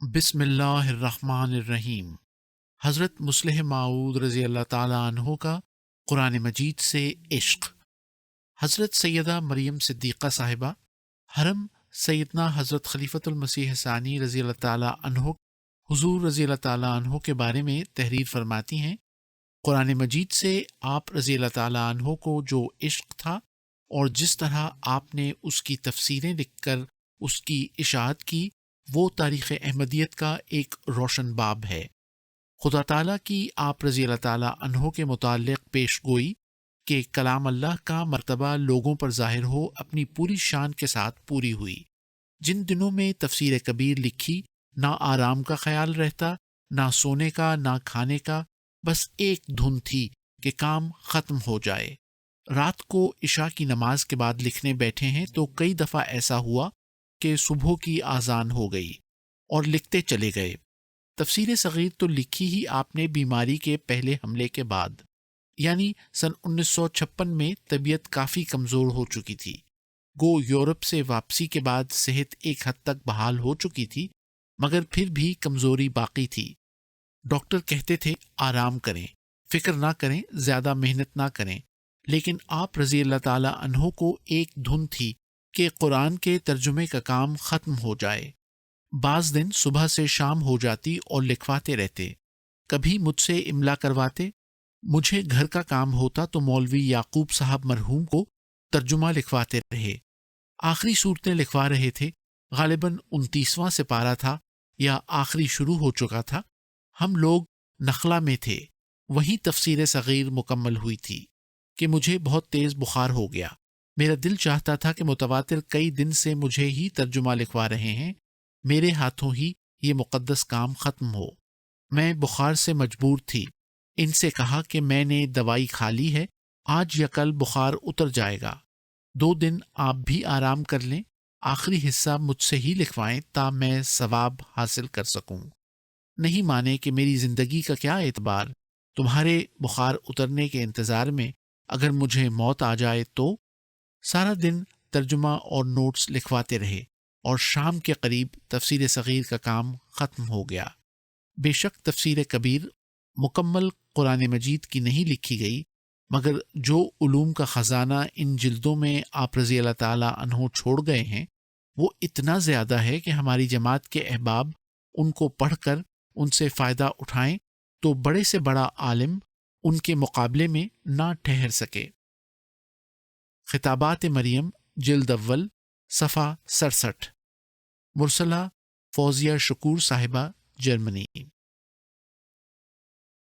بسم اللہ الرحمن الرحیم۔ حضرت مصلح معود رضی اللہ تعالیٰ عنہ کا قرآن مجید سے عشق۔ حضرت سیدہ مریم صدیقہ صاحبہ حرم سیدنا حضرت خلیفۃ المسیح ثانی رضی اللہ تعالیٰ عنہ حضور رضی اللہ تعالیٰ عنہ کے بارے میں تحریر فرماتی ہیں، قرآن مجید سے آپ رضی اللہ تعالیٰ عنہ کو جو عشق تھا اور جس طرح آپ نے اس کی تفسیریں لکھ کر اس کی اشاعت کی، وہ تاریخ احمدیت کا ایک روشن باب ہے۔ خدا تعالیٰ کی آپ رضی اللہ تعالیٰ عنہ کے متعلق پیش گوئی کہ کلام اللہ کا مرتبہ لوگوں پر ظاہر ہو اپنی پوری شان کے ساتھ پوری ہوئی۔ جن دنوں میں تفسیر کبیر لکھی، نہ آرام کا خیال رہتا، نہ سونے کا، نہ کھانے کا، بس ایک دھن تھی کہ کام ختم ہو جائے۔ رات کو عشاء کی نماز کے بعد لکھنے بیٹھے ہیں تو کئی دفعہ ایسا ہوا کہ صبح کی آذان ہو گئی اور لکھتے چلے گئے۔ تفسیر صغیر تو لکھی ہی آپ نے بیماری کے پہلے حملے کے بعد، یعنی سن 1956 میں طبیعت کافی کمزور ہو چکی تھی۔ گو یورپ سے واپسی کے بعد صحت ایک حد تک بحال ہو چکی تھی، مگر پھر بھی کمزوری باقی تھی۔ ڈاکٹر کہتے تھے آرام کریں، فکر نہ کریں، زیادہ محنت نہ کریں، لیکن آپ رضی اللہ تعالیٰ عنہ کو ایک دھن تھی کہ قرآن کے ترجمے کا کام ختم ہو جائے۔ بعض دن صبح سے شام ہو جاتی اور لکھواتے رہتے، کبھی مجھ سے املا کرواتے، مجھے گھر کا کام ہوتا تو مولوی یعقوب صاحب مرحوم کو ترجمہ لکھواتے رہے۔ آخری صورتیں لکھوا رہے تھے، غالباً 29واں سپارہ تھا یا آخری شروع ہو چکا تھا۔ ہم لوگ نخلا میں تھے، وہیں تفسیر صغیر مکمل ہوئی تھی کہ مجھے بہت تیز بخار ہو گیا۔ میرا دل چاہتا تھا کہ متواتر کئی دن سے مجھے ہی ترجمہ لکھوا رہے ہیں، میرے ہاتھوں ہی یہ مقدس کام ختم ہو۔ میں بخار سے مجبور تھی۔ ان سے کہا کہ میں نے دوائی کھا لی ہے، آج یا کل بخار اتر جائے گا، 2 دن آپ بھی آرام کر لیں، آخری حصہ مجھ سے ہی لکھوائیں تا میں ثواب حاصل کر سکوں۔ نہیں مانے کہ میری زندگی کا کیا اعتبار، تمہارے بخار اترنے کے انتظار میں اگر مجھے موت آ جائے تو۔ سارا دن ترجمہ اور نوٹس لکھواتے رہے اور شام کے قریب تفسیر صغیر کا کام ختم ہو گیا۔ بے شک تفسیر کبیر مکمل قرآن مجید کی نہیں لکھی گئی، مگر جو علوم کا خزانہ ان جلدوں میں آپ رضی اللہ تعالیٰ عنہ چھوڑ گئے ہیں، وہ اتنا زیادہ ہے کہ ہماری جماعت کے احباب ان کو پڑھ کر ان سے فائدہ اٹھائیں تو بڑے سے بڑا عالم ان کے مقابلے میں نہ ٹھہر سکے۔ خطابات مریم جلد اول صفحہ 67، مرسلہ فوزیہ شکور صاحبہ، جرمنی۔